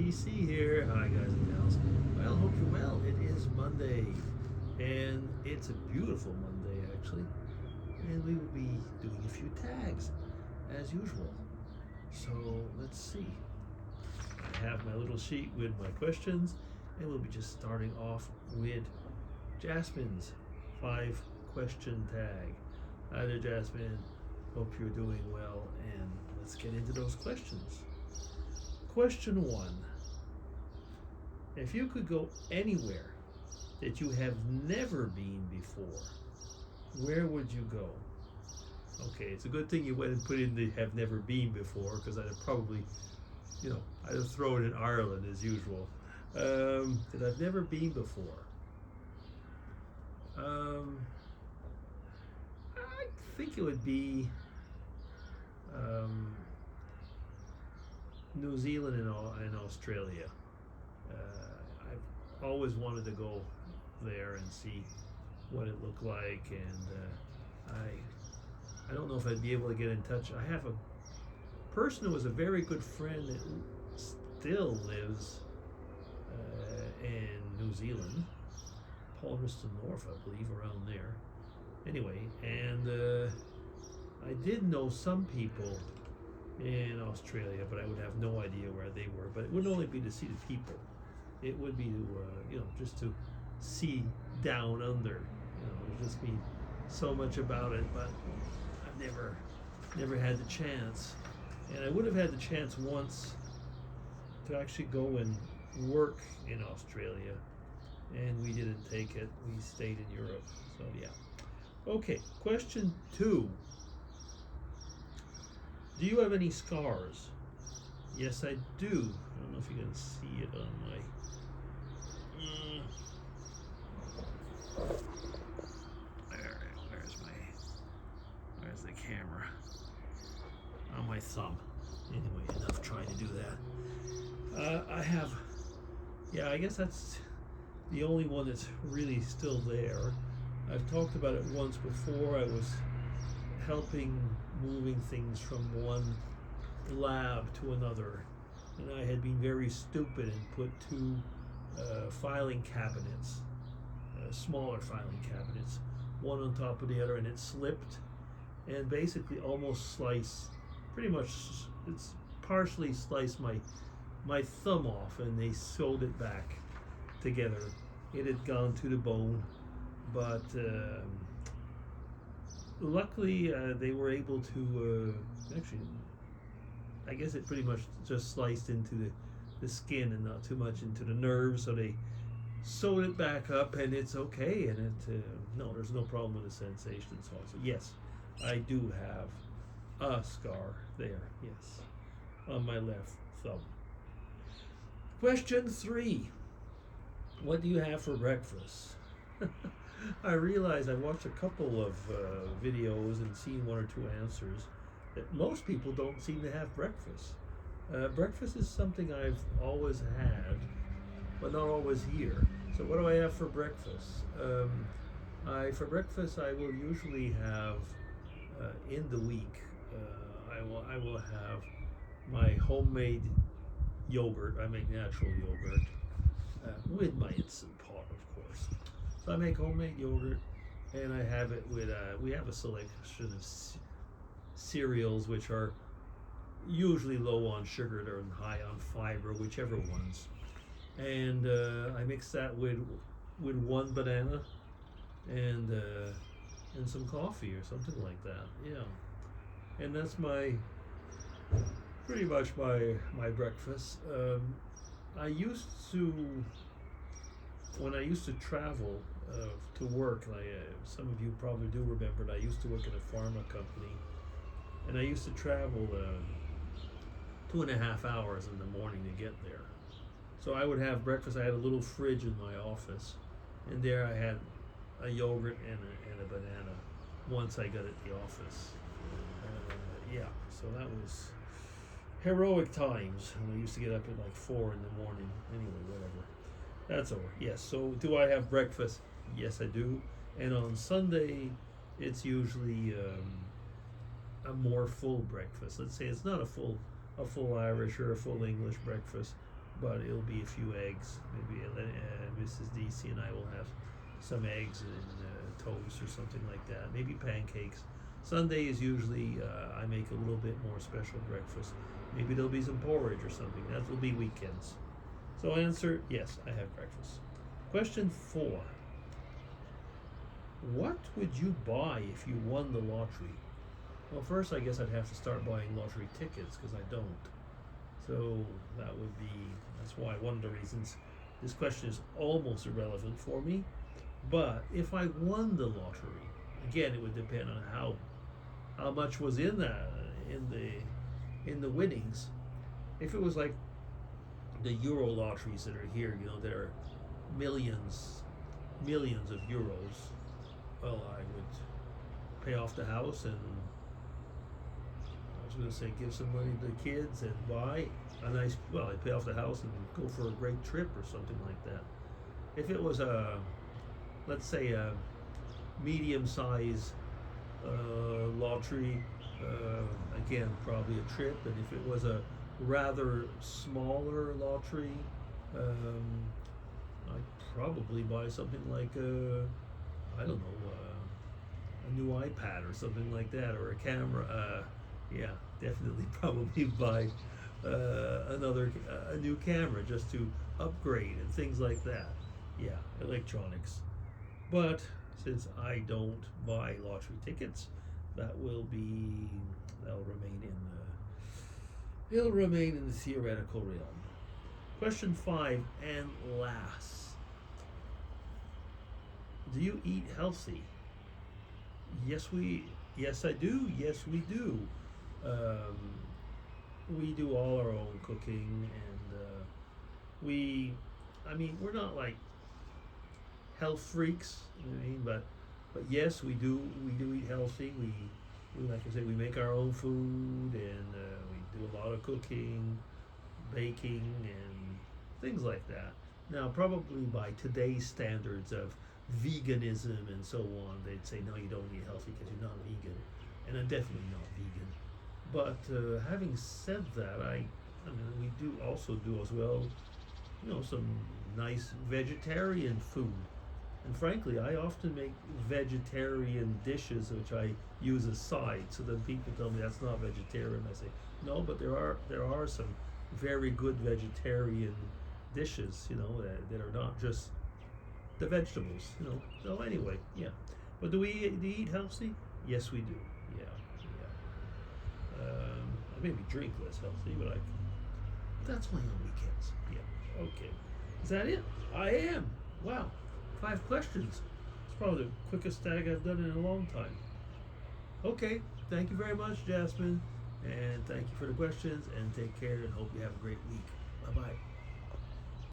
DC here. Hi, guys and gals. Well, hope you're well. It is Monday, and it's a beautiful Monday, actually. And we will be doing a few tags, as usual. So, let's see. I have my little sheet with my questions, and we'll be just starting off with Jasmine's 5-question tag. Hi there, Jasmine. Hope you're doing well, and let's get into those questions. Question 1. If you could go anywhere that you have never been before, where would you go? Okay, it's a good thing you went and put in the have never been before, because I'd have probably, I'd have thrown in Ireland as usual. That I've never been before. I think it would be New Zealand and Australia. I've always wanted to go there and see what it looked like, and I don't know if I'd be able to get in touch. I have a person who was a very good friend that still lives in New Zealand, Palmerston North, I believe, around there. Anyway, and I did know some people in Australia, but I would have no idea where they were. But it wouldn't only be to see the people; it would be to, just to see down under. There'd just be so much about it. But I've never had the chance, and I would have had the chance once to actually go and work in Australia, and we didn't take it. We stayed in Europe. So yeah. Okay, question 2. Do you have any scars? Yes, I do. I don't know if you can see it on my... Where's the camera? On my thumb. Anyway, enough trying to do that. I have... Yeah, I guess that's the only one that's really still there. I've talked about it once before. I was helping moving things from one lab to another, and I had been very stupid and put 2 filing cabinets, smaller filing cabinets, one on top of the other, and it slipped and basically almost sliced, pretty much it's partially sliced my thumb off, and they sewed it back together. It had gone to the bone, but luckily they were able to actually, I guess it pretty much just sliced into the skin and not too much into the nerves, so they sewed it back up, and it's okay, and it no, there's no problem with the sensations also. Yes, I do have a scar there, yes, on my left thumb. Question 3. What do you have for breakfast? I realize I watched a couple of videos and seen 1 or 2 answers that most people don't seem to have breakfast. Breakfast is something I've always had, but not always here. So what do I have for breakfast? For breakfast I will usually have in the week. I will have my homemade yogurt. I make natural yogurt with my Instant Pot, of course. So I make homemade yogurt, and I have it with, we have a selection of cereals which are usually low on sugar or high on fiber, whichever ones. And I mix that with 1 banana and some coffee or something like that. Yeah, and that's pretty much my breakfast. When I used to travel to work, some of you probably do remember that I used to work in a pharma company, and I used to travel 2.5 hours in the morning to get there. So I would have breakfast. I had a little fridge in my office, and there I had a yogurt and a banana once I got at the office. Yeah, so that was heroic times when I used to get up at like 4 in the morning. Anyway, whatever. That's over. Yes, so do I have breakfast? Yes, I do. And on Sunday, it's usually a more full breakfast. Let's say it's not a full Irish or a full English breakfast. but it'll be a few eggs. Maybe Mrs. DC and I will have some eggs and toast or something like that. Maybe pancakes. Sunday is usually I make a little bit more special breakfast. Maybe there'll be some porridge or something. That will be weekends. So answer, yes, I have breakfast. Question 4. What would you buy if you won the lottery? Well, first I guess I'd have to start buying lottery tickets because I don't. So that's why one of the reasons this question is almost irrelevant for me. But if I won the lottery, again, it would depend on how much was in the winnings. If it was like the Euro lotteries that are here, that are millions of euros, well, I would pay off the house and I was going to say give some money to the kids and buy I'd pay off the house and go for a great trip or something like that. If it was let's say a medium-size lottery, again, probably a trip. And if it was a rather smaller lottery, I'd probably buy something like I don't know, a new iPad or something like that, or a camera. Yeah, definitely probably buy a new camera just to upgrade and things like that. Yeah, electronics. But since I don't buy lottery tickets, that'll remain in the theoretical realm. Question 5 and last. Do you eat healthy? Yes, I do. Yes, we do. We do all our own cooking, and we're not like health freaks, but yes, we do eat healthy. We like I say, we make our own food, and we do a lot of cooking, baking, and things like that. Now, probably by today's standards of veganism and so on, they'd say no, you don't eat healthy because you're not vegan, and I'm definitely not vegan. But having said that, we do also do as well, some nice vegetarian food. And frankly, I often make vegetarian dishes which I use as sides. So then people tell me that's not vegetarian. I say no, but there are some very good vegetarian dishes, that are not just the vegetables, So anyway, yeah. But do we eat healthy? Yes, we do. Yeah. I maybe drink less healthy, but that's only on weekends. Yeah. Okay. Is that it? I am. Wow. 5 questions. It's probably the quickest tag I've done in a long time. Okay. Thank you very much, Jasmine. And thank you for the questions. And take care and hope you have a great week. Bye-bye.